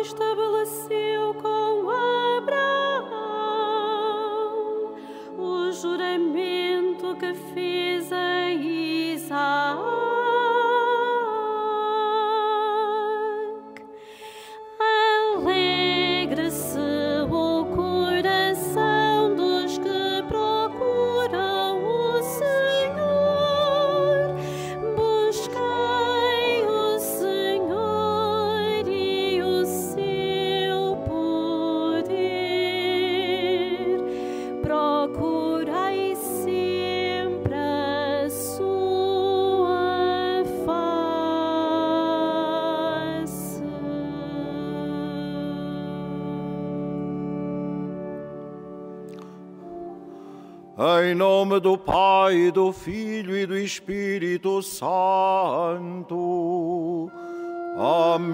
estabeleceu com Abraão o juramento que fez a Isaque. Alegre-se o coração dos que procuram o Senhor. Busquei o Senhor e o seu poder. Procurei sempre a sua face. Em nome do Pai, do Filho e do Espírito Santo. Amém.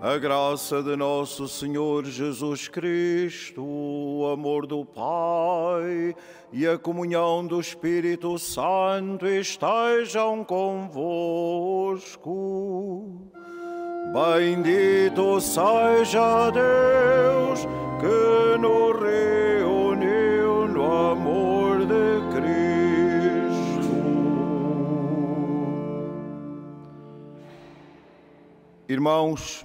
A graça de nosso Senhor Jesus Cristo, o amor do Pai e a comunhão do Espírito Santo estejam convosco. Bendito seja Deus que nos reuniu no amor de Cristo. Irmãos,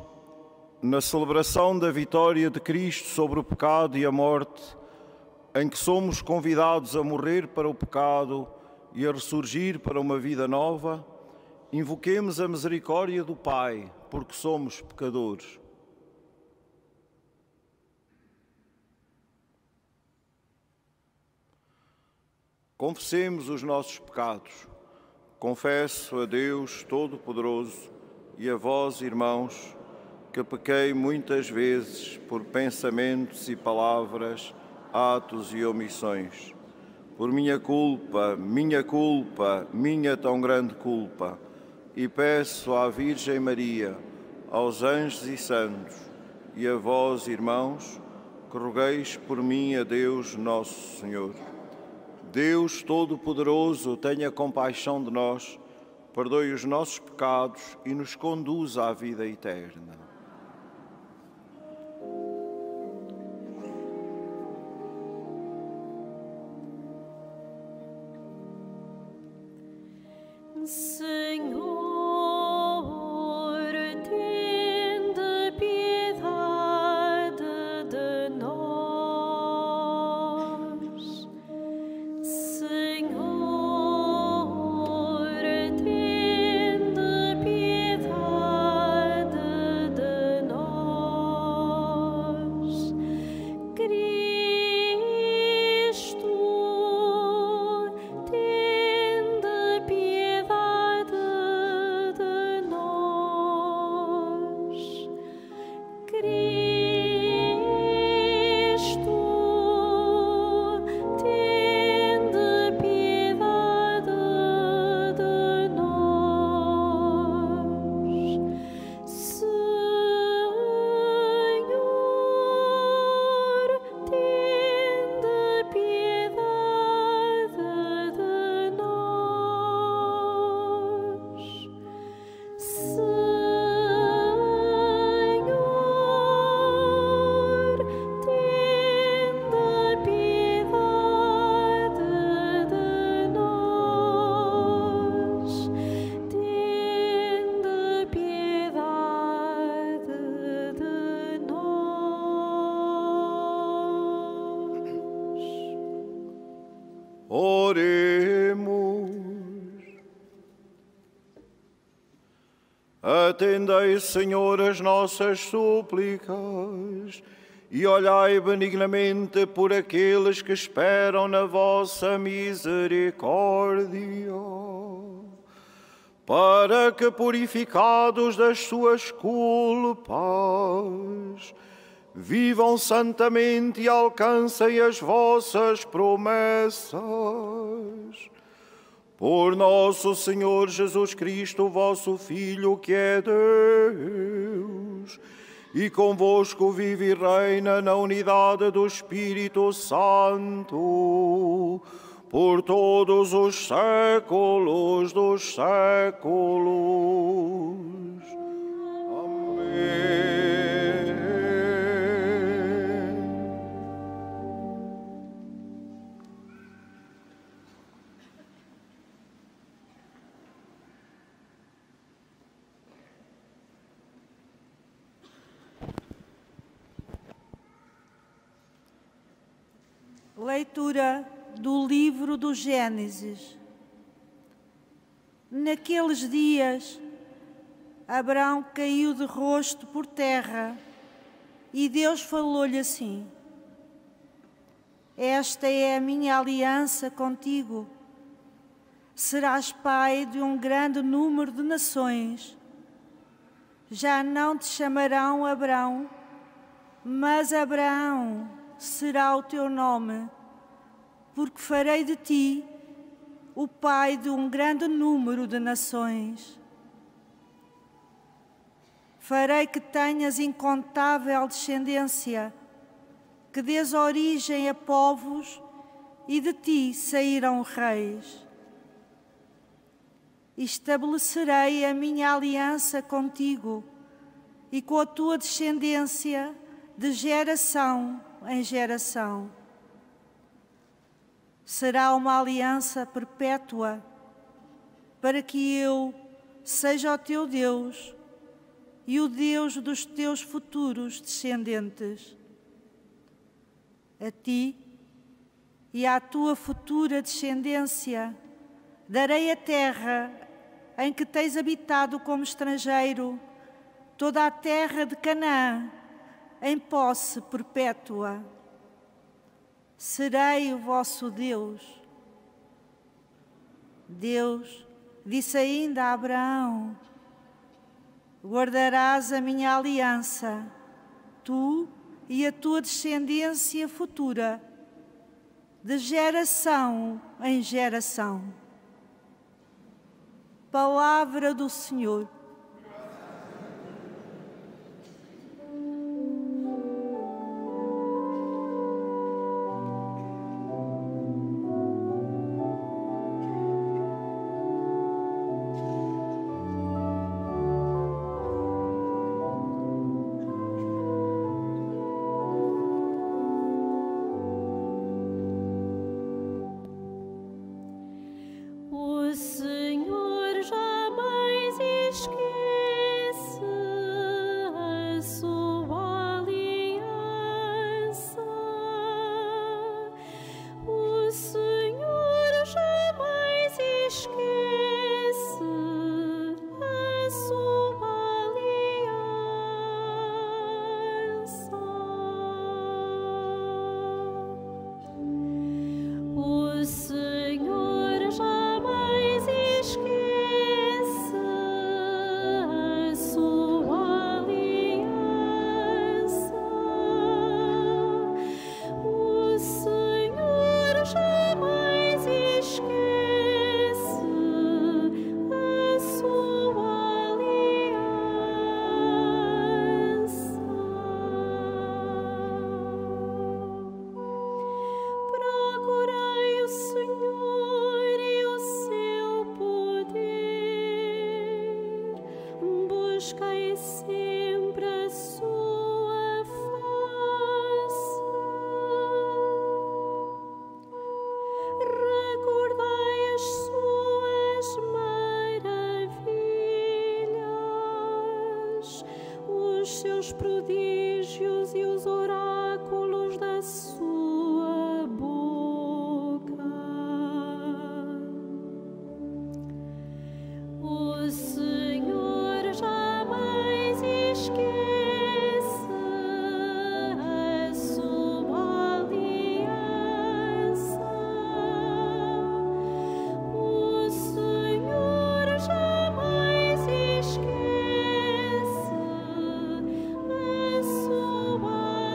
na celebração da vitória de Cristo sobre o pecado e a morte, em que somos convidados a morrer para o pecado e a ressurgir para uma vida nova, invoquemos a misericórdia do Pai, porque somos pecadores. Confessemos os nossos pecados. Confesso a Deus Todo-Poderoso e a vós, irmãos, que pequei muitas vezes por pensamentos e palavras, atos e omissões. Por minha culpa, minha tão grande culpa. E peço à Virgem Maria, aos anjos e santos, e a vós, irmãos, que rogueis por mim a Deus Nosso Senhor. Deus Todo-Poderoso, tenha compaixão de nós, perdoe os nossos pecados e nos conduza à vida eterna. Senhor, tende piedade de nós. Senhor, tende piedade de nós. Cristo, tende piedade de nós. Cristo, tende piedade de nós. Senhor, tende piedade de nós. Senhor, tende piedade de nós. Tende piedade de nós. Oremos. Atendei, Senhor, as nossas súplicas e olhai benignamente por aqueles que esperam na vossa misericórdia, para que, purificados das suas culpas, vivam santamente e alcancem as vossas promessas. Por nosso Senhor Jesus Cristo, vosso Filho, que é Deus, e convosco vive e reina na unidade do Espírito Santo, por todos os séculos dos séculos. Amém. Leitura do livro do Gênesis. Naqueles dias, Abrão caiu de rosto por terra e Deus falou-lhe assim: esta é a minha aliança contigo. Serás pai de um grande número de nações. Já não te chamarão Abrão, mas Abraão será o teu nome, porque farei de ti o pai de um grande número de nações. Farei que tenhas incontável descendência, que dês origem a povos e de ti sairão reis. Estabelecerei a minha aliança contigo e com a tua descendência de geração em geração. Será uma aliança perpétua, para que eu seja o teu Deus e o Deus dos teus futuros descendentes. A ti e à tua futura descendência darei a terra em que tens habitado como estrangeiro, toda a terra de Canaã, em posse perpétua. Serei o vosso Deus. Deus disse ainda a Abraão: guardarás a minha aliança, tu e a tua descendência futura, de geração em geração. Palavra do Senhor. O Senhor jamais esquece a sua aliança. O Senhor jamais esquece a sua aliança. O Senhor jamais esquece a sua aliança. O Senhor jamais esquece a sua aliança. Procurai o Senhor e o seu poder, buscai sempre a sua face. Recordai as suas maravilhas, os seus prodígios e os oráculos da sua boca. O Senhor jamais esquece a sua aliança. O Senhor jamais esquece a sua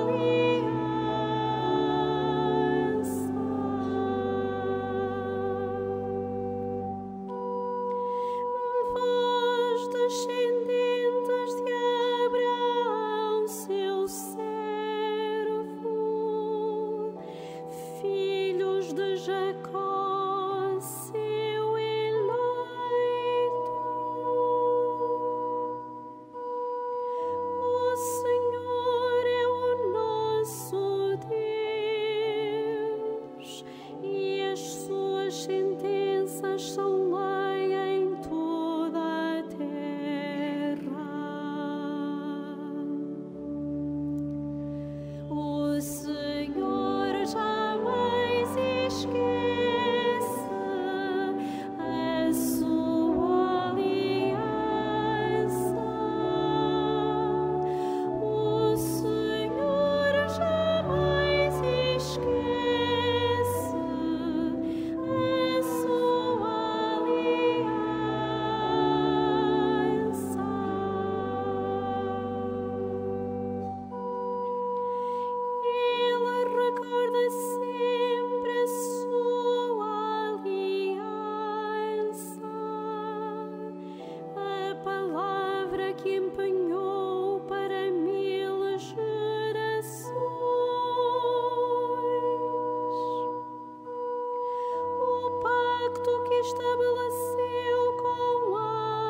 estabeleceu com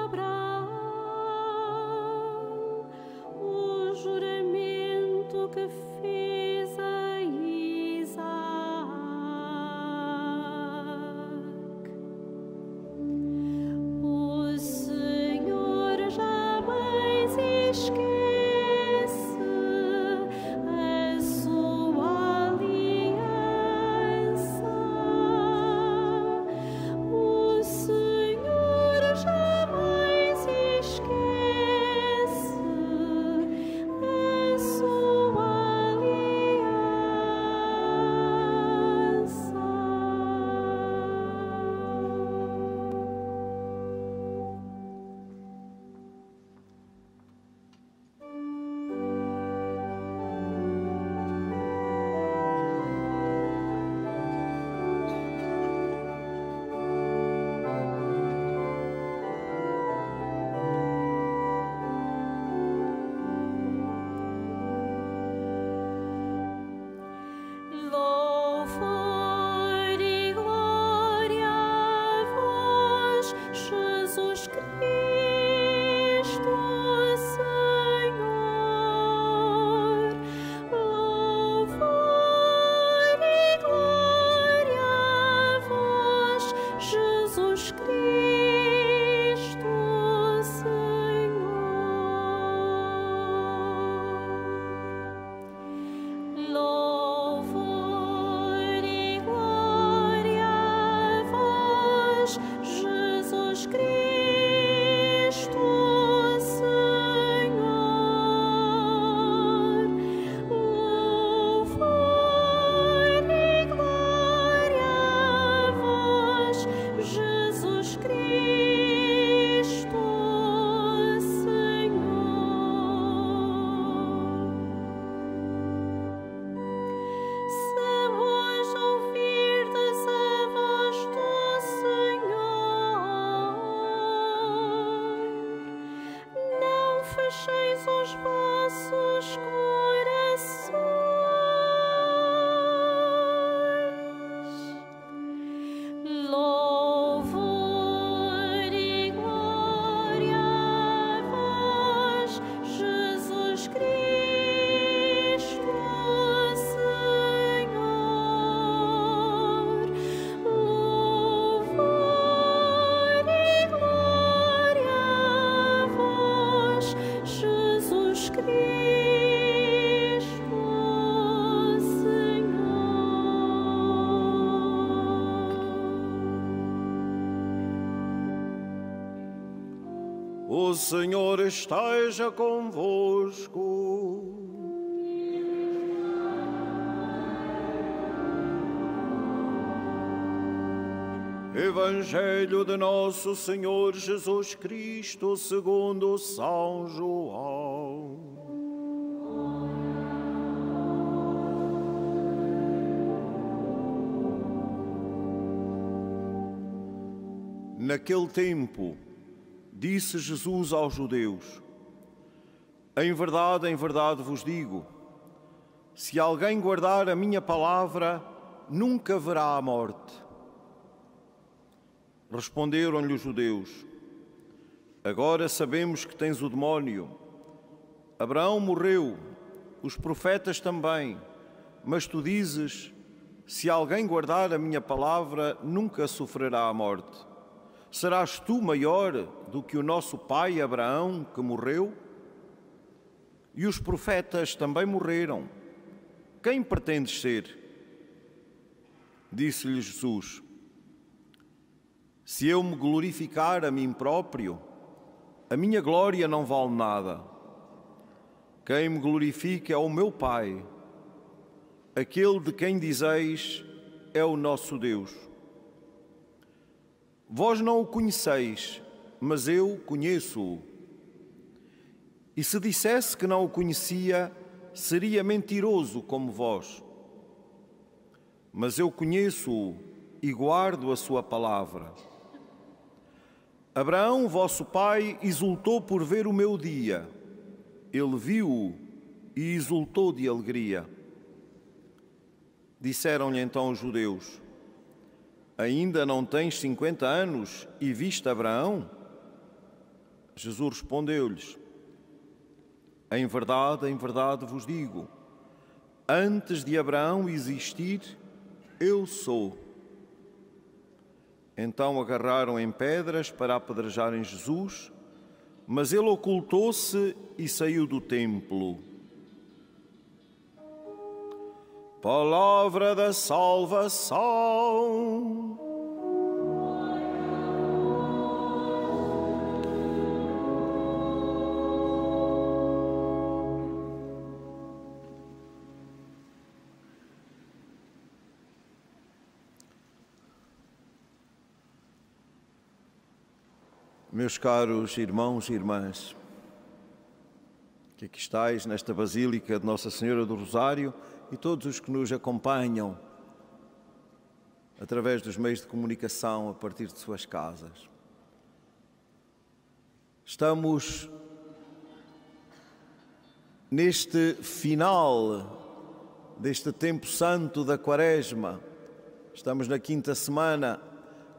Abraão o juramento que fez a Isaque. O Senhor jamais esquece a sua aliança. O Senhor jamais esquece a sua aliança. Louvor e glória a vós, Jesus Cristo, Senhor. Louvor e glória a vós, Jesus Cristo, Senhor. Louvor e glória a vós, Jesus Cristo, Senhor. Louvor e glória a vós, Jesus Cristo, Senhor. Se vós ouvirdes a voz do Senhor, não fecheis os vossos corações. Louvor e glória a vós, Jesus Cristo, Senhor. Louvor e glória a vós, Jesus Cristo, Senhor. O Senhor esteja convosco. Evangelho de Nosso Senhor Jesus Cristo segundo São João. Naquele tempo, disse Jesus aos judeus: em verdade vos digo, se alguém guardar a minha palavra, nunca verá a morte. Responderam-lhe os judeus: agora sabemos que tens o demónio. Abraão morreu, os profetas também, mas tu dizes: se alguém guardar a minha palavra, nunca sofrerá a morte. Serás tu maior do que o nosso pai Abraão, que morreu? E os profetas também morreram. Quem pretendes ser? Disse-lhe Jesus: se eu me glorificar a mim próprio, a minha glória não vale nada. Quem me glorifica é o meu Pai. Aquele de quem dizeis é o nosso Deus. Vós não o conheceis, mas eu conheço-o. E se dissesse que não o conhecia, seria mentiroso como vós. Mas eu conheço-o e guardo a sua palavra. Abraão, vosso pai, exultou por ver o meu dia. Ele viu-o e exultou de alegria. Disseram-lhe então os judeus: ainda não tens 50 anos e viste Abraão? Jesus respondeu-lhes: em verdade vos digo, antes de Abraão existir, eu sou. Então agarraram em pedras para apedrejarem Jesus, mas ele ocultou-se e saiu do templo. Palavra da salvação. Meus caros irmãos e irmãs, que aqui estáis nesta Basílica de Nossa Senhora do Rosário e todos os que nos acompanham através dos meios de comunicação a partir de suas casas. Estamos neste final deste tempo santo da Quaresma, estamos na quinta semana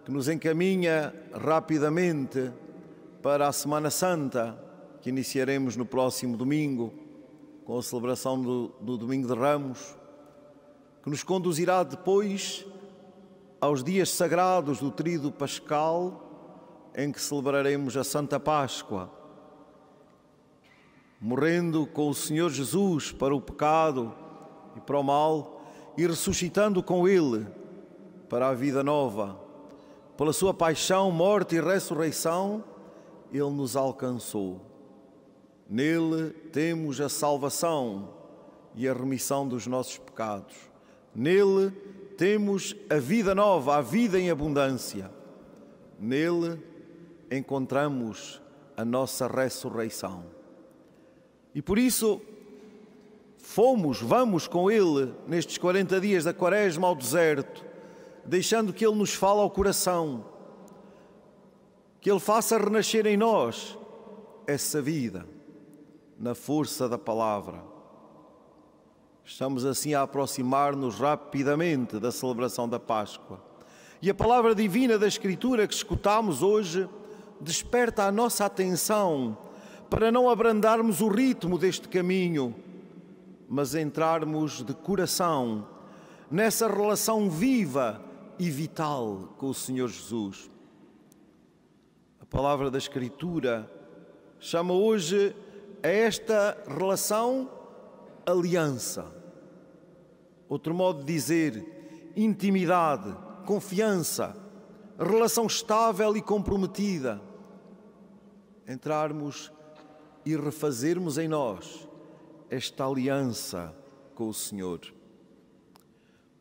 que nos encaminha rapidamente para a Semana Santa, que iniciaremos no próximo domingo, com a celebração do Domingo de Ramos, que nos conduzirá depois aos dias sagrados do Tríduo Pascal, em que celebraremos a Santa Páscoa, morrendo com o Senhor Jesus para o pecado e para o mal e ressuscitando com Ele para a vida nova. Pela sua paixão, morte e ressurreição, Ele nos alcançou. Nele temos a salvação e a remissão dos nossos pecados. Nele temos a vida nova, a vida em abundância. Nele encontramos a nossa ressurreição. E por isso vamos com Ele nestes 40 dias da Quaresma ao deserto, deixando que Ele nos fale ao coração, que Ele faça renascer em nós essa vida, na força da palavra. Estamos assim a aproximar-nos rapidamente da celebração da Páscoa. E a palavra divina da Escritura que escutamos hoje desperta a nossa atenção para não abrandarmos o ritmo deste caminho, mas entrarmos de coração nessa relação viva e vital com o Senhor Jesus. A palavra da Escritura chama hoje a esta relação aliança. Outro modo de dizer, intimidade, confiança, relação estável e comprometida. Entrarmos e refazermos em nós esta aliança com o Senhor.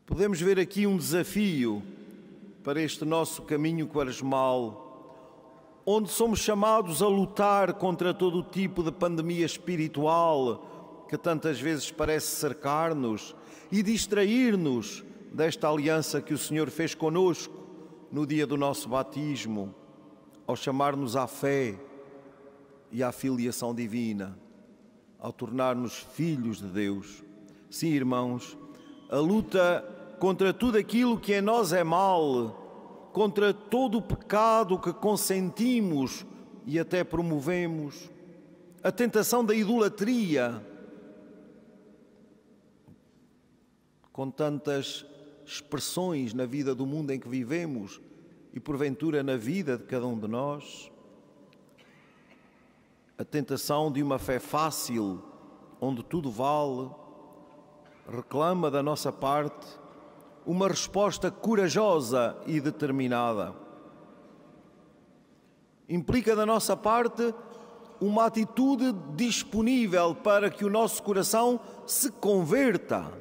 Podemos ver aqui um desafio para este nosso caminho quaresmal, onde somos chamados a lutar contra todo o tipo de pandemia espiritual que tantas vezes parece cercar-nos e distrair-nos desta aliança que o Senhor fez conosco no dia do nosso batismo, ao chamar-nos à fé e à filiação divina, ao tornar-nos filhos de Deus. Sim, irmãos, a luta contra tudo aquilo que em nós é mal, contra todo o pecado que consentimos e até promovemos, a tentação da idolatria, com tantas expressões na vida do mundo em que vivemos e porventura na vida de cada um de nós, a tentação de uma fé fácil, onde tudo vale, reclama da nossa parte uma resposta corajosa e determinada. Implica da nossa parte uma atitude disponível para que o nosso coração se converta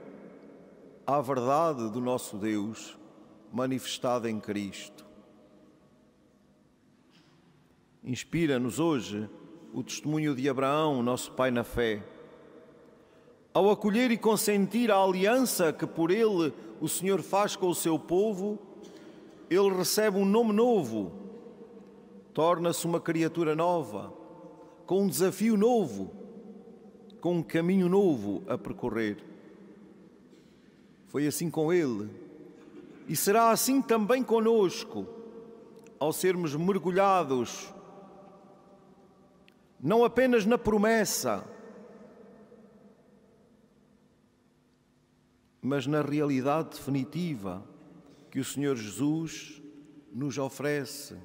à verdade do nosso Deus manifestada em Cristo. Inspira-nos hoje o testemunho de Abraão, nosso pai na fé. Ao acolher e consentir a aliança que por ele o Senhor faz com o seu povo, ele recebe um nome novo, torna-se uma criatura nova, com um desafio novo, com um caminho novo a percorrer. Foi assim com ele, E será assim também conosco, ao sermos mergulhados não apenas na promessa, mas na realidade definitiva que o Senhor Jesus nos oferece.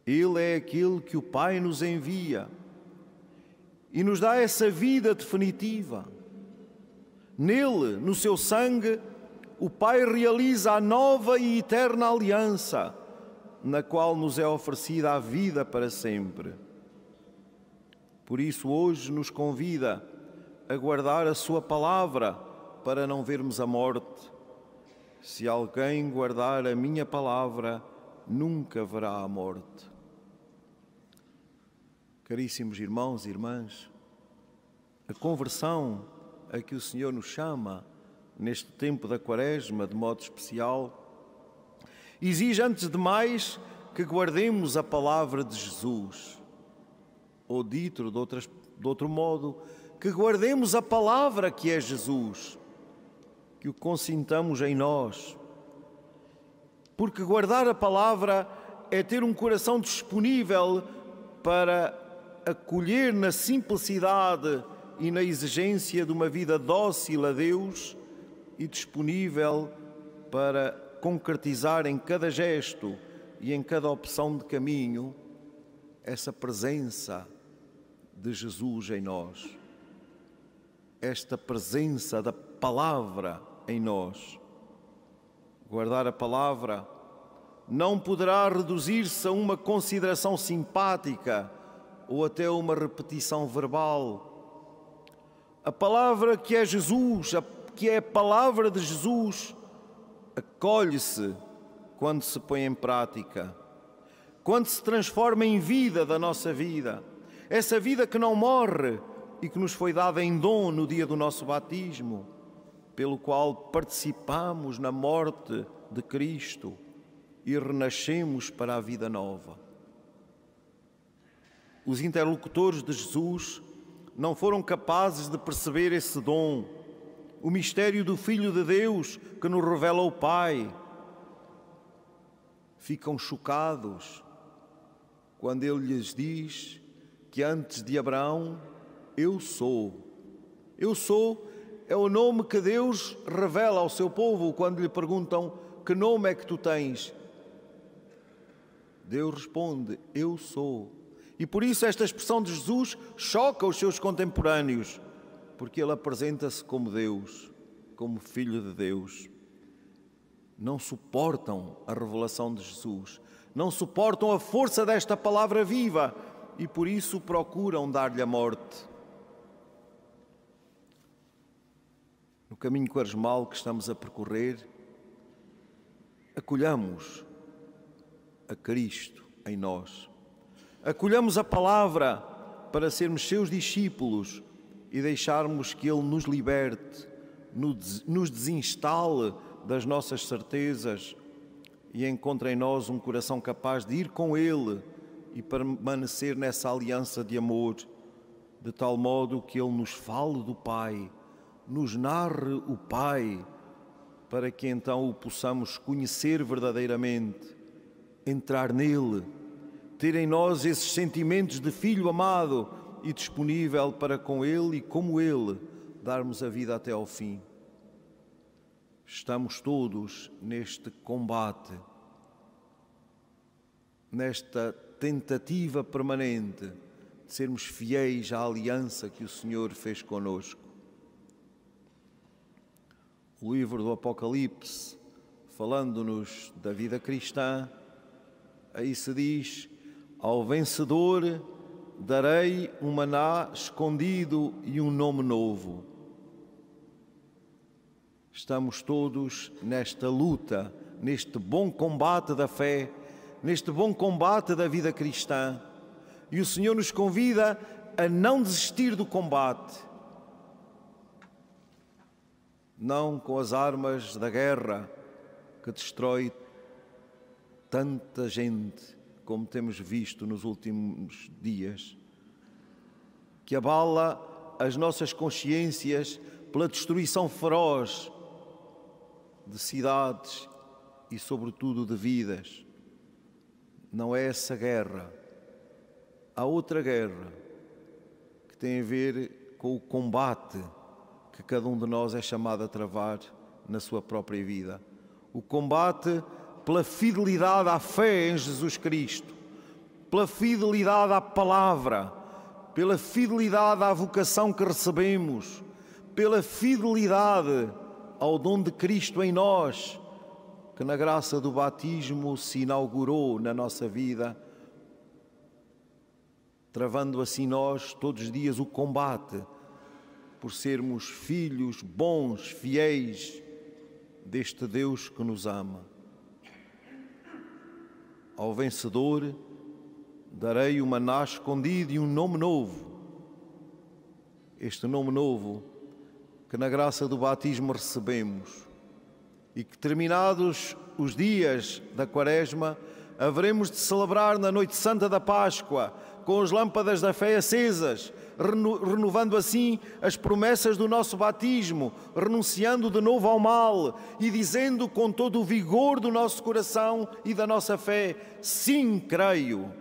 Ele é aquele que o Pai nos envia e nos dá essa vida definitiva. Nele, no seu sangue, o Pai realiza a nova e eterna aliança, na qual nos é oferecida a vida para sempre. Por isso, hoje nos convida a guardar a sua palavra para não vermos a morte. Se alguém guardar a minha palavra, nunca verá a morte. Caríssimos irmãos e irmãs, a conversão a que o Senhor nos chama neste tempo da Quaresma, de modo especial, exige antes de mais que guardemos a palavra de Jesus, ou dito de outro modo, que guardemos a palavra que é Jesus, que o consintamos em nós. Porque guardar a palavra é ter um coração disponível para acolher na simplicidade e na exigência de uma vida dócil a Deus e disponível para concretizar em cada gesto e em cada opção de caminho essa presença de Jesus em nós, esta presença da palavra em nós. Guardar a palavra não poderá reduzir-se a uma consideração simpática ou até a uma repetição verbal. A palavra que é Jesus, que é a palavra de Jesus, acolhe-se quando se põe em prática, quando se transforma em vida da nossa vida, essa vida que não morre e que nos foi dada em dom no dia do nosso batismo, pelo qual participamos na morte de Cristo e renascemos para a vida nova. Os interlocutores de Jesus não foram capazes de perceber esse dom, o mistério do Filho de Deus que nos revela o Pai. Ficam chocados quando Ele lhes diz que antes de Abraão, eu sou. Eu sou é o nome que Deus revela ao seu povo quando lhe perguntam: que nome é que tu tens? Deus responde: eu sou. E por isso esta expressão de Jesus choca os seus contemporâneos, porque ele apresenta-se como Deus, como Filho de Deus. Não suportam a revelação de Jesus, não suportam a força desta palavra viva e por isso procuram dar-lhe a morte. No caminho quaresmal que estamos a percorrer, acolhamos a Cristo em nós. Acolhamos a palavra para sermos seus discípulos e deixarmos que Ele nos liberte, nos desinstale das nossas certezas e encontre em nós um coração capaz de ir com Ele e permanecer nessa aliança de amor, de tal modo que Ele nos fale do Pai, nos narre o Pai, para que então o possamos conhecer verdadeiramente, entrar nele, ter em nós esses sentimentos de filho amado e disponível para com Ele e como Ele darmos a vida até ao fim. Estamos todos neste combate, nesta tentativa permanente de sermos fiéis à aliança que o Senhor fez conosco. O livro do Apocalipse, falando-nos da vida cristã, aí se diz: ao vencedor darei um maná escondido e um nome novo. Estamos todos nesta luta, neste bom combate da fé, neste bom combate da vida cristã. E o Senhor nos convida a não desistir do combate. Não com as armas da guerra que destrói tanta gente, como temos visto nos últimos dias, que abala as nossas consciências pela destruição feroz de cidades e, sobretudo, de vidas. Não é essa guerra. Há outra guerra que tem a ver com o combate que cada um de nós é chamado a travar na sua própria vida. O combate pela fidelidade à fé em Jesus Cristo, pela fidelidade à palavra, pela fidelidade à vocação que recebemos, pela fidelidade ao dom de Cristo em nós, que na graça do batismo se inaugurou na nossa vida, travando assim nós todos os dias o combate por sermos filhos bons, fiéis deste Deus que nos ama. Ao vencedor darei um maná escondido e um nome novo. Este nome novo que na graça do batismo recebemos e que, terminados os dias da Quaresma, haveremos de celebrar na noite santa da Páscoa, com as lâmpadas da fé acesas, renovando assim as promessas do nosso batismo, renunciando de novo ao mal e dizendo com todo o vigor do nosso coração e da nossa fé: sim, creio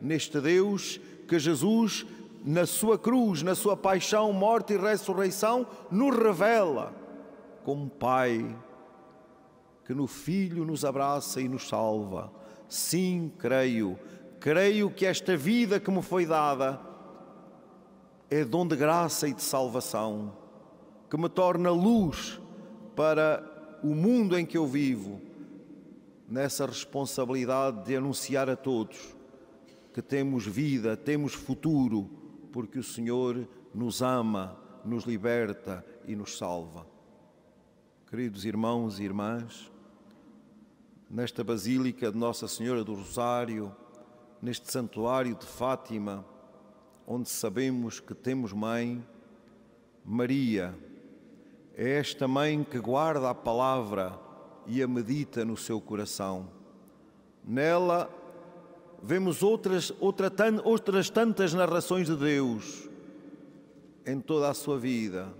neste Deus que Jesus, na sua cruz, na sua paixão, morte e ressurreição, nos revela como Pai, que no Filho nos abraça e nos salva. Sim, creio que esta vida que me foi dada é dom de graça e de salvação, que me torna luz para o mundo em que eu vivo, nessa responsabilidade de anunciar a todos que temos vida, temos futuro, porque o Senhor nos ama, nos liberta e nos salva. Queridos irmãos e irmãs, nesta Basílica de Nossa Senhora do Rosário, neste santuário de Fátima, onde sabemos que temos mãe, Maria é esta mãe que guarda a palavra e a medita no seu coração. Nela vemos outras tantas narrações de Deus em toda a sua vida.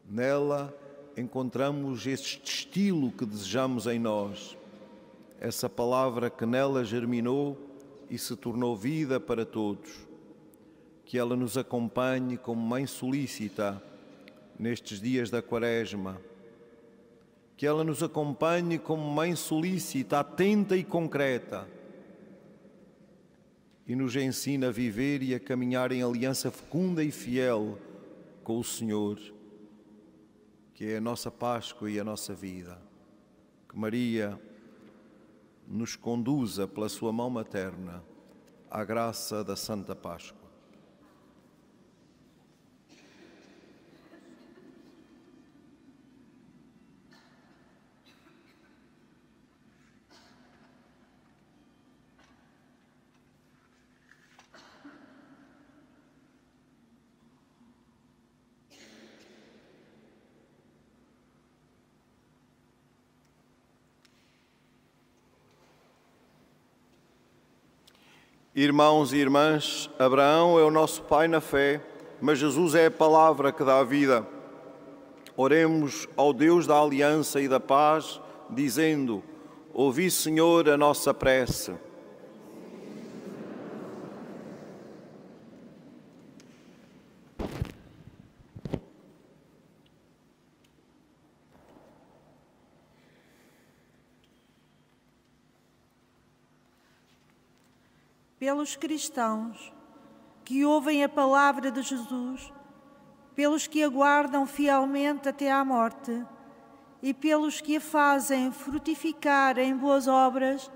Nela encontramos este estilo que desejamos em nós, essa palavra que nela germinou e se tornou vida para todos. Que ela nos acompanhe como mãe solícita nestes dias da Quaresma. Que ela nos acompanhe como mãe solícita, atenta e concreta, e nos ensine a viver e a caminhar em aliança fecunda e fiel com o Senhor, que é a nossa Páscoa e a nossa vida. Que Maria nos conduza pela sua mão materna à graça da Santa Páscoa. Irmãos e irmãs, Abraão é o nosso pai na fé, mas Jesus é a palavra que dá a vida. Oremos ao Deus da aliança e da paz, dizendo: ouvi, Senhor, a nossa prece. Pelos cristãos que ouvem a palavra de Jesus, pelos que aguardam fielmente até à morte e pelos que a fazem frutificar em boas obras,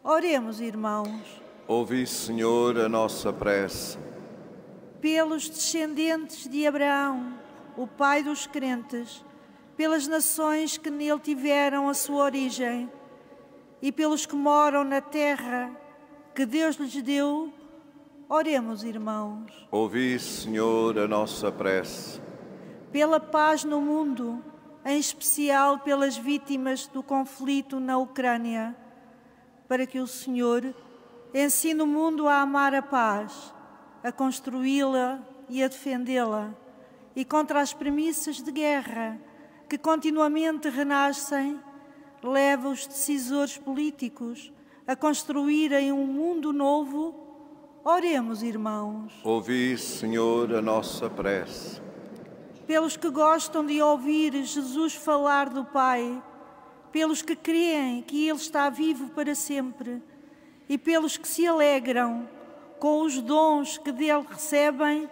oremos, irmãos. Ouvi, Senhor, a nossa prece. Pelos descendentes de Abraão, o pai dos crentes, pelas nações que nele tiveram a sua origem e pelos que moram na terra que Deus lhes deu, oremos, irmãos. Ouvi, Senhor, a nossa prece. Pela paz no mundo, em especial pelas vítimas do conflito na Ucrânia, para que o Senhor ensine o mundo a amar a paz, a construí-la e a defendê-la, e contra as premissas de guerra que continuamente renascem, leva os decisores políticos a construírem um mundo novo, oremos, irmãos. Ouvi, Senhor, a nossa prece. Pelos que gostam de ouvir Jesus falar do Pai, pelos que creem que Ele está vivo para sempre e pelos que se alegram com os dons que dele recebem,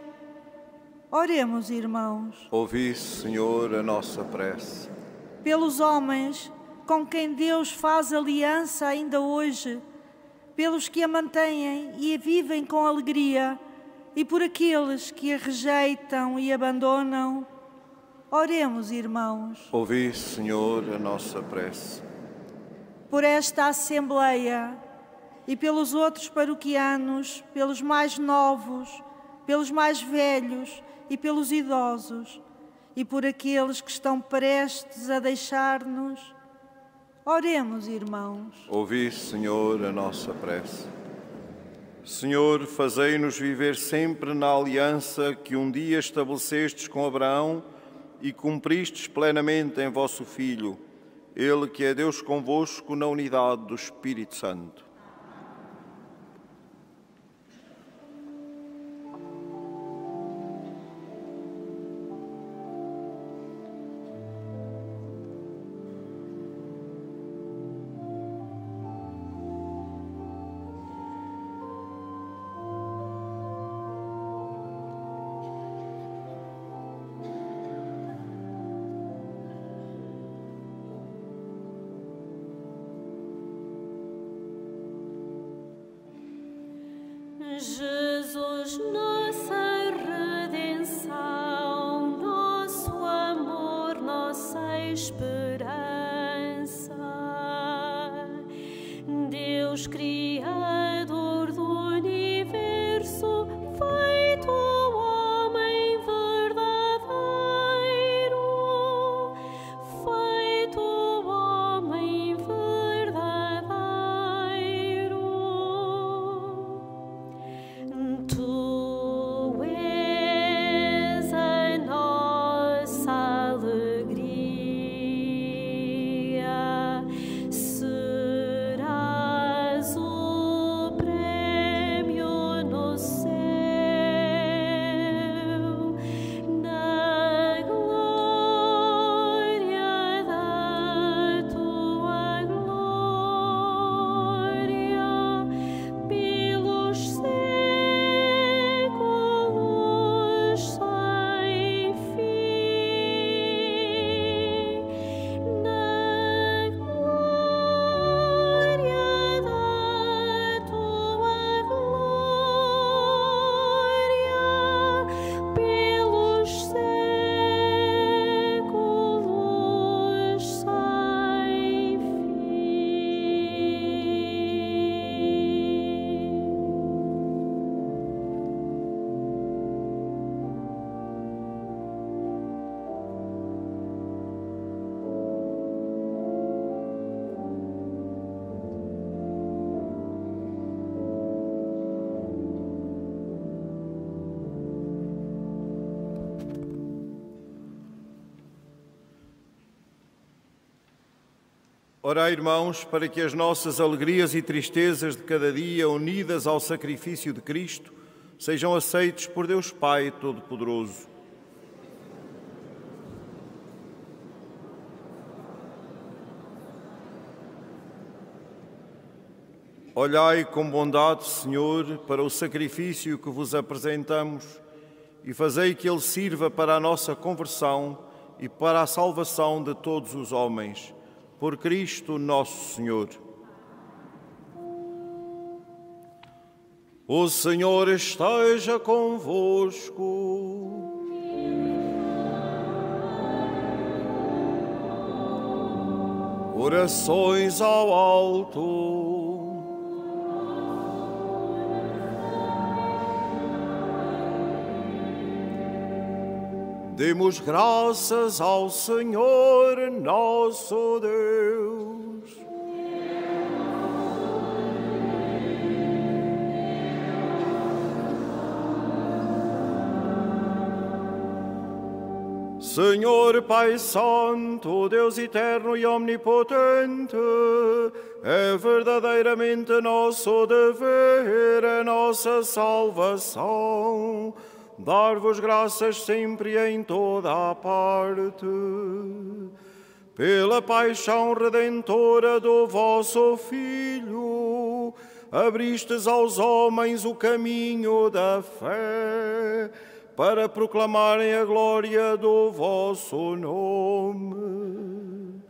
oremos, irmãos. Ouvi, Senhor, a nossa prece. Pelos homens com quem Deus faz aliança ainda hoje, pelos que a mantêm e a vivem com alegria, e por aqueles que a rejeitam e abandonam, oremos, irmãos. Ouvi, Senhor, a nossa prece. Por esta Assembleia e pelos outros paroquianos, pelos mais novos, pelos mais velhos e pelos idosos, e por aqueles que estão prestes a deixar-nos, oremos, irmãos. Ouvi, Senhor, a nossa prece. Senhor, fazei-nos viver sempre na aliança que um dia estabelecestes com Abraão e cumpristes plenamente em vosso Filho, Ele que é Deus convosco na unidade do Espírito Santo. Jesus, nossa redenção, nosso amor, nossa esperança. Deus Criador do universo, feito homem verdadeiro, feito homem verdadeiro. Tu és a nossa alegria, serás o prêmio no céu, na glória da tua glória, pelos séculos sem fim, na glória da tua glória, pelos séculos sem Orai, irmãos, para que as nossas alegrias e tristezas de cada dia, unidas ao sacrifício de Cristo, sejam aceites por Deus Pai Todo-Poderoso. Olhai com bondade, Senhor, para o sacrifício que vos apresentamos e fazei que ele sirva para a nossa conversão e para a salvação de todos os homens. Por Cristo nosso Senhor. O Senhor esteja convosco. Orações ao alto. Demos graças ao Senhor nosso Deus. Senhor Pai Santo, Deus eterno e omnipotente, é verdadeiramente nosso dever, a nossa salvação, dar-vos graças sempre e em toda a parte. Pela paixão redentora do vosso Filho, abristes aos homens o caminho da fé, para proclamarem a glória do vosso nome.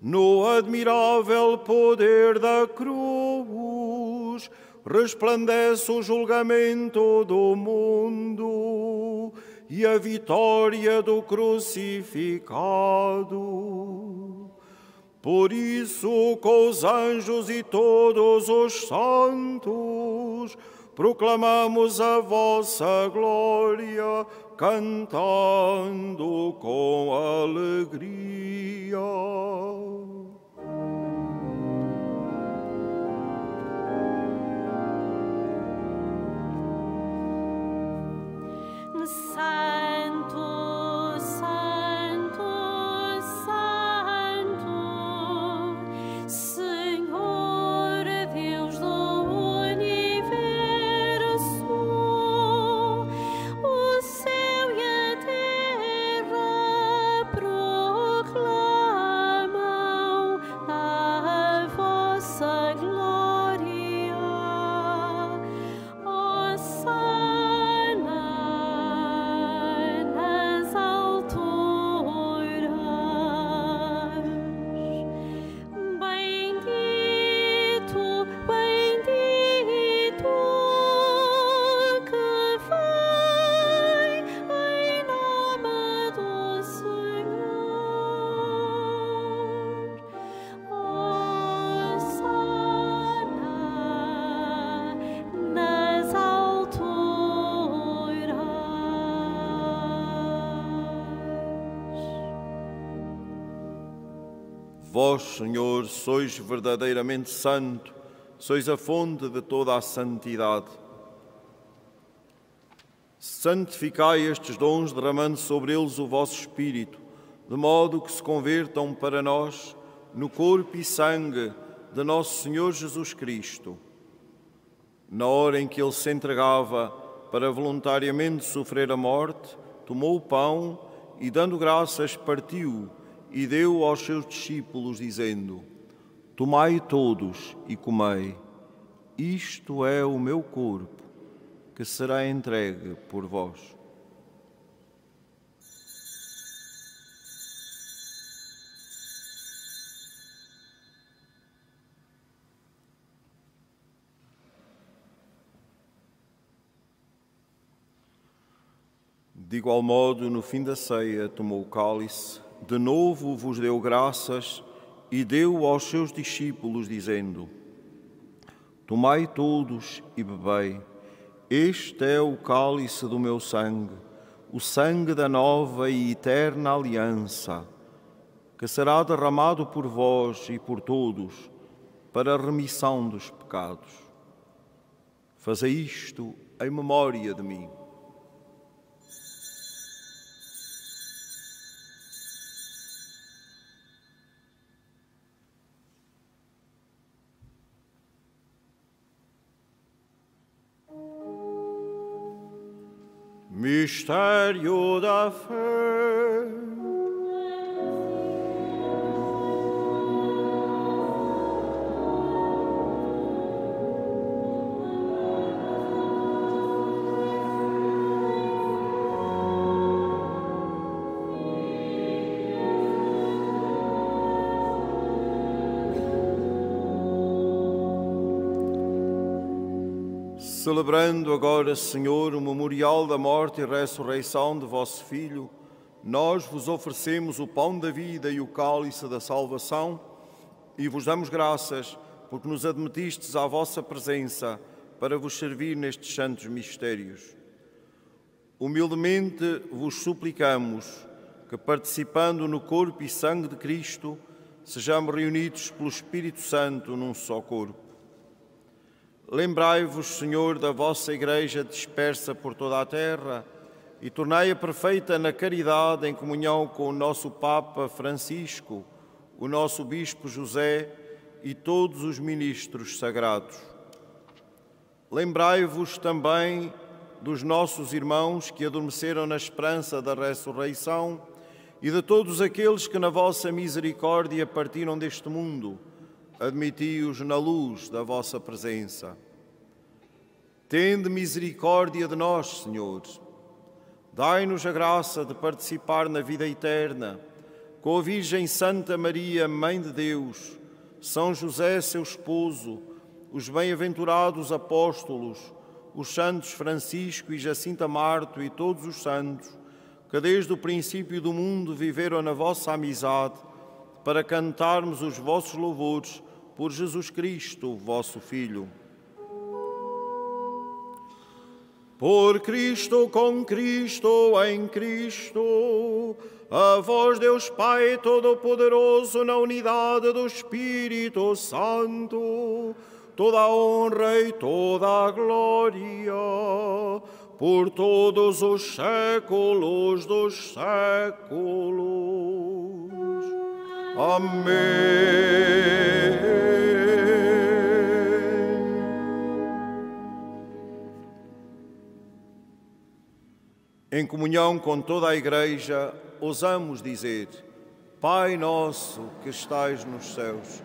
No admirável poder da cruz, resplandece o julgamento do mundo e a vitória do crucificado. Por isso, com os anjos e todos os santos, proclamamos a vossa glória, cantando com alegria. Santo, Santo, Santo, Senhor Deus do universo, o céu e a terra proclamam a vossa glória. Hosana nas alturas. Bendito, bendito que vem em nome do Senhor. Hosana nas alturas. Vós, Senhor, sois verdadeiramente santo, sois a fonte de toda a santidade. Santificai estes dons, derramando sobre eles o vosso Espírito, de modo que se convertam para nós no corpo e sangue de nosso Senhor Jesus Cristo. Na hora em que ele se entregava para voluntariamente sofrer a morte, tomou o pão e, dando graças, partiu e deu aos seus discípulos, dizendo: Tomai todos e comei, isto é o meu corpo, que será entregue por vós. De igual modo, no fim da ceia, tomou o cálice, de novo vos deu graças e deu aos seus discípulos, dizendo: Tomai todos e bebei, este é o cálice do meu sangue, o sangue da nova e eterna aliança, que será derramado por vós e por todos para a remissão dos pecados. Fazei isto em memória de mim. Mistério da fé. Celebrando agora, Senhor, o memorial da morte e ressurreição de vosso Filho, nós vos oferecemos o pão da vida e o cálice da salvação e vos damos graças porque nos admitistes à vossa presença para vos servir nestes santos mistérios. Humildemente vos suplicamos que, participando no corpo e sangue de Cristo, sejamos reunidos pelo Espírito Santo num só corpo. Lembrai-vos, Senhor, da vossa Igreja dispersa por toda a terra e tornai-a perfeita na caridade em comunhão com o nosso Papa Francisco, o nosso Bispo José e todos os ministros sagrados. Lembrai-vos também dos nossos irmãos que adormeceram na esperança da ressurreição e de todos aqueles que na vossa misericórdia partiram deste mundo. Admiti-os na luz da vossa presença. Tende misericórdia de nós, Senhor. Dai-nos a graça de participar na vida eterna, com a Virgem Santa Maria, Mãe de Deus, São José, seu esposo, os bem-aventurados apóstolos, os santos Francisco e Jacinta Marto e todos os santos, que desde o princípio do mundo viveram na vossa amizade, para cantarmos os vossos louvores por Jesus Cristo, vosso Filho. Por Cristo, com Cristo, em Cristo, a vós, Deus Pai Todo-Poderoso, na unidade do Espírito Santo, toda a honra e toda a glória, por todos os séculos dos séculos. Amém. Em comunhão com toda a Igreja, ousamos dizer: Pai nosso que estais nos céus,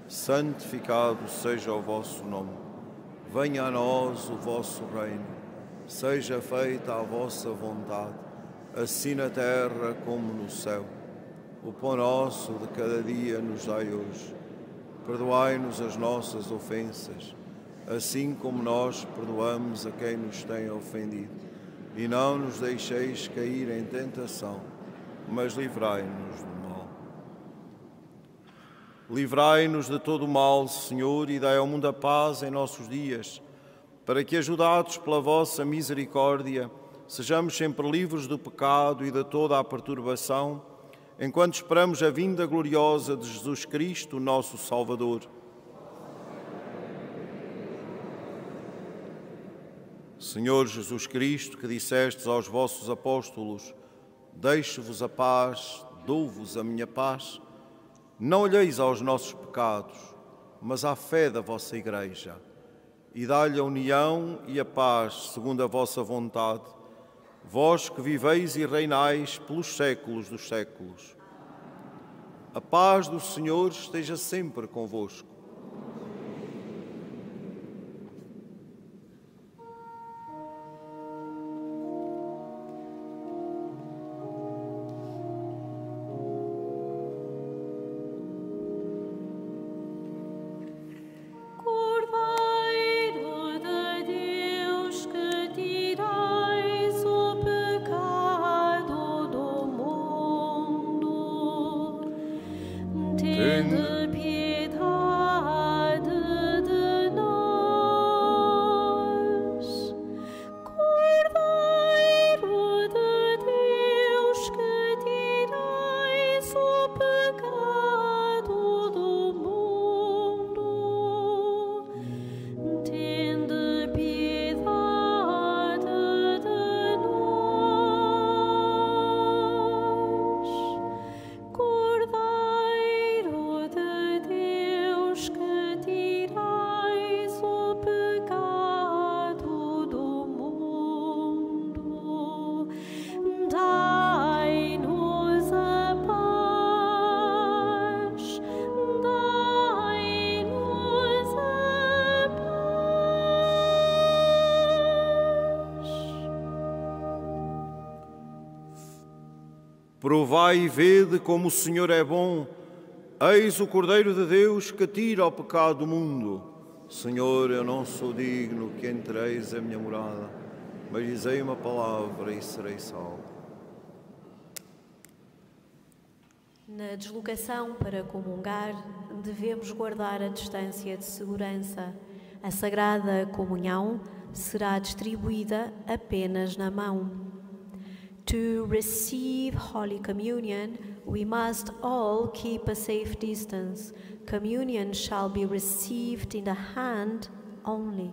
santificado seja o vosso nome. Venha a nós o vosso reino. Seja feita a vossa vontade, assim na terra como no céu. O pão nosso de cada dia nos dai hoje. Perdoai-nos as nossas ofensas, assim como nós perdoamos a quem nos tem ofendido. E não nos deixeis cair em tentação, mas livrai-nos do mal. Livrai-nos de todo o mal, Senhor, e dai ao mundo a paz em nossos dias, para que, ajudados pela vossa misericórdia, sejamos sempre livres do pecado e de toda a perturbação, enquanto esperamos a vinda gloriosa de Jesus Cristo, nosso Salvador. Senhor Jesus Cristo, que dissestes aos vossos apóstolos: deixo-vos a paz, dou-vos a minha paz, não olheis aos nossos pecados, mas à fé da vossa Igreja, e dá-lhe a união e a paz segundo a vossa vontade, vós que viveis e reinais pelos séculos dos séculos. A paz do Senhor esteja sempre convosco. Provai e vede como o Senhor é bom. Eis o Cordeiro de Deus que tira o pecado do mundo. Senhor, eu não sou digno que entreis a minha morada, mas dizei uma palavra e serei salvo. Na deslocação para comungar, devemos guardar a distância de segurança. A Sagrada Comunhão será distribuída apenas na mão. To receive Holy Communion, we must all keep a safe distance. Communion shall be received in the hand only.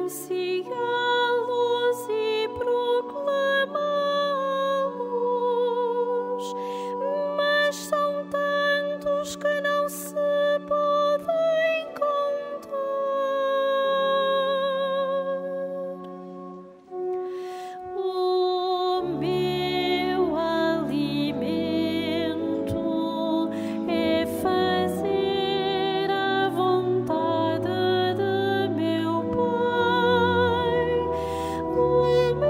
anunciá-los e proclamá-los, mas são tantos que não se podem contar. O meu alimento é fazer a vontade de meu Pai. O meu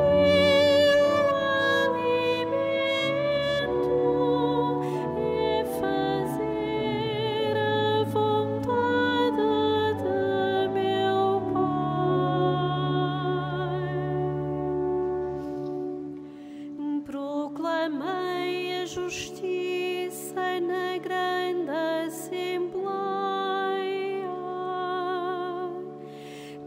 alimento é fazer a vontade de meu Pai. Proclamei a justiça na grande assembleia.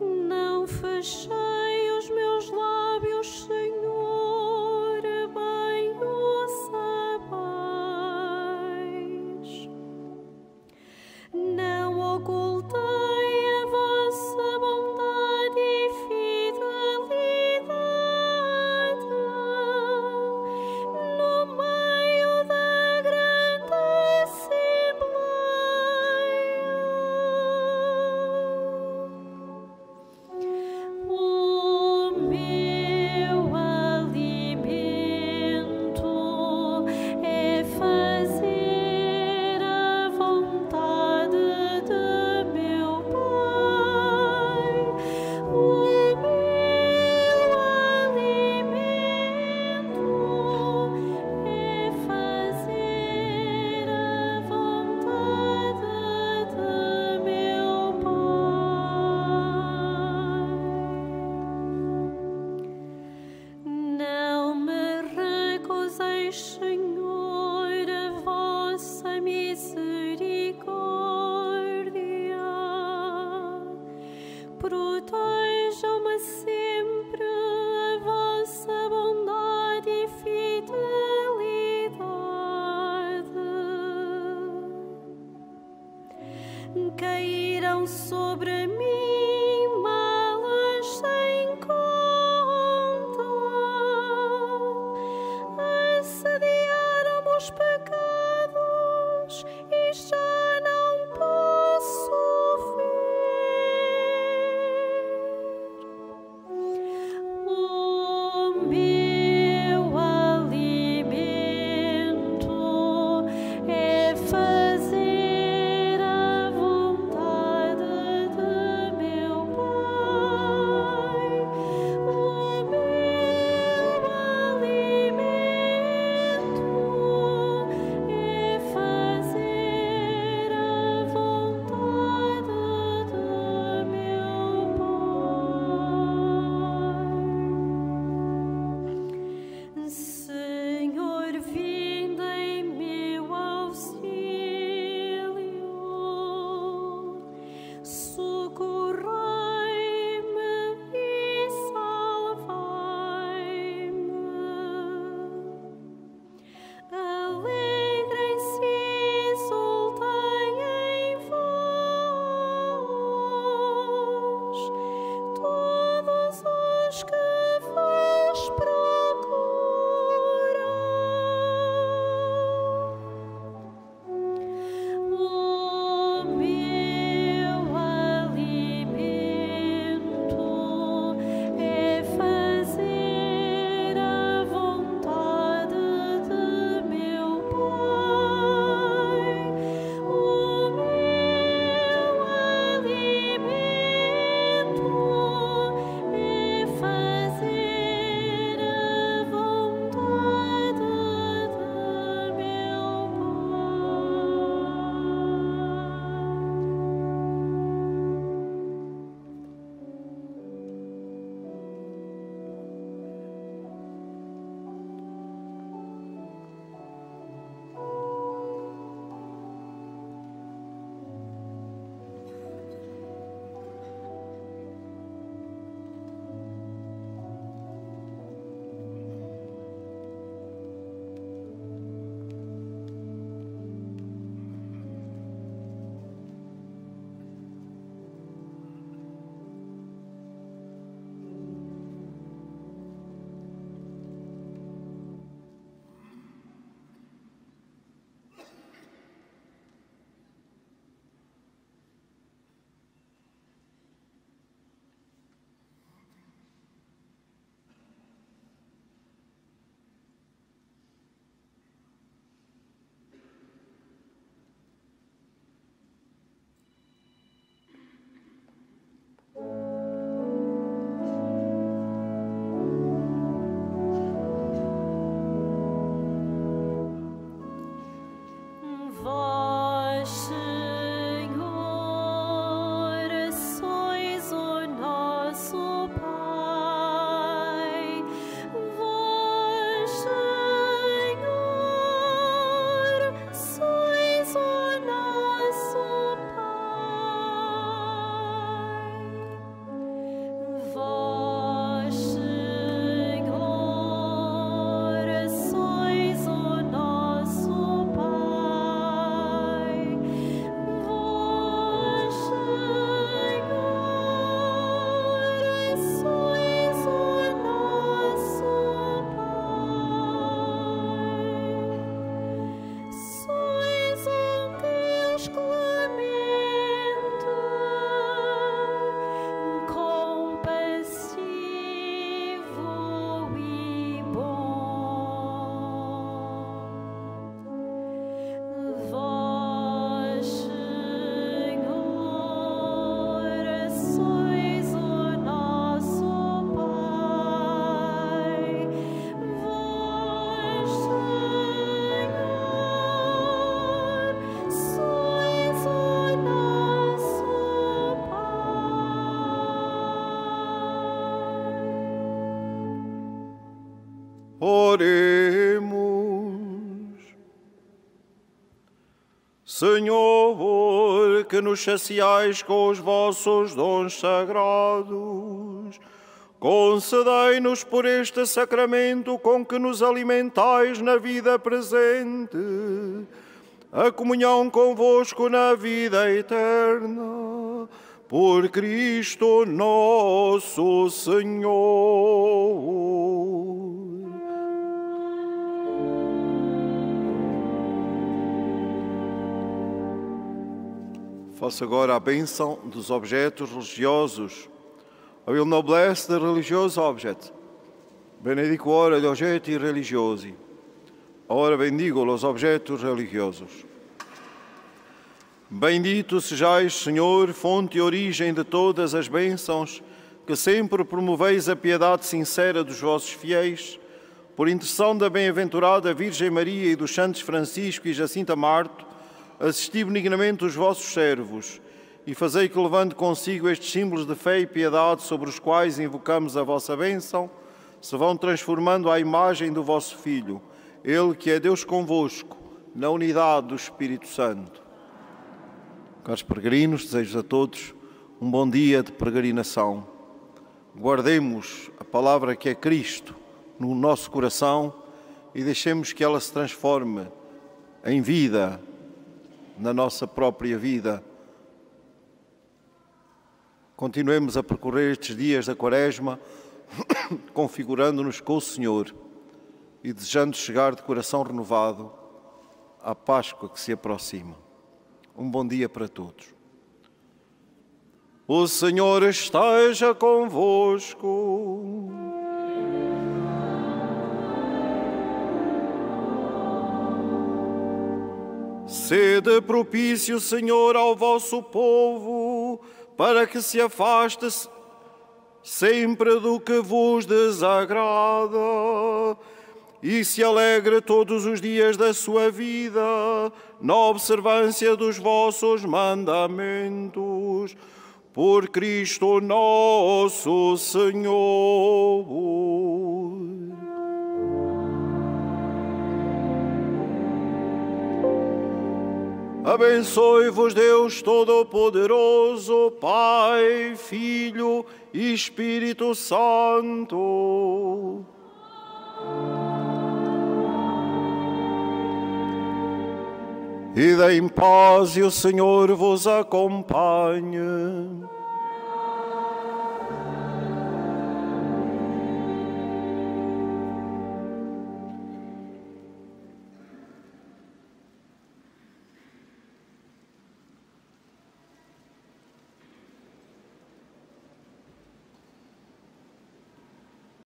Não fechei os meus lábios, Senhor, bem o sabeis. Não ocultei a vossa bondade e fidelidade no meio da grande assembleia. O meu alimento é fazer a vontade de meu Pai. O meu alimento é fazer a vontade de meu Pai. Não me recuseis, Senhor, a vossa misericórdia. Protejam-me sempre a vossa bondade e fidelidade. Caíram sobre mim malas sem conta, assediaram-me os pecados e já não posso ver. O meu alimento é fazer a vontade de meu Pai. Oremos. Senhor, que nos saciais com os vossos dons sagrados, concedei-nos por este sacramento com que nos alimentais na vida presente, a comunhão convosco na vida eterna, por Cristo nosso Senhor. Faço agora a bênção dos objetos religiosos. I will now bless the religious object. Benedico ora gli oggetti religiosi. Ora bendigo os objetos religiosos. Bendito sejais, Senhor, fonte e origem de todas as bênçãos, que sempre promoveis a piedade sincera dos vossos fiéis, por intercessão da bem-aventurada Virgem Maria e dos santos Francisco e Jacinta Marto, assisti benignamente os vossos servos e fazei que, levando consigo estes símbolos de fé e piedade sobre os quais invocamos a vossa bênção, se vão transformando à imagem do vosso Filho, Ele que é Deus convosco, na unidade do Espírito Santo. Caros peregrinos, desejo a todos um bom dia de peregrinação. Guardemos a palavra que é Cristo no nosso coração e deixemos que ela se transforme em vida, na nossa própria vida. Continuemos a percorrer estes dias da Quaresma, configurando-nos com o Senhor e desejando chegar de coração renovado à Páscoa que se aproxima. Um bom dia para todos. O Senhor esteja convosco. Sede propício, Senhor, ao vosso povo, para que se afaste sempre do que vos desagrada e se alegre todos os dias da sua vida na observância dos vossos mandamentos. Por Cristo nosso Senhor. Abençoe-vos Deus Todo-Poderoso, Pai, Filho e Espírito Santo. Ide em paz e o Senhor vos acompanhe.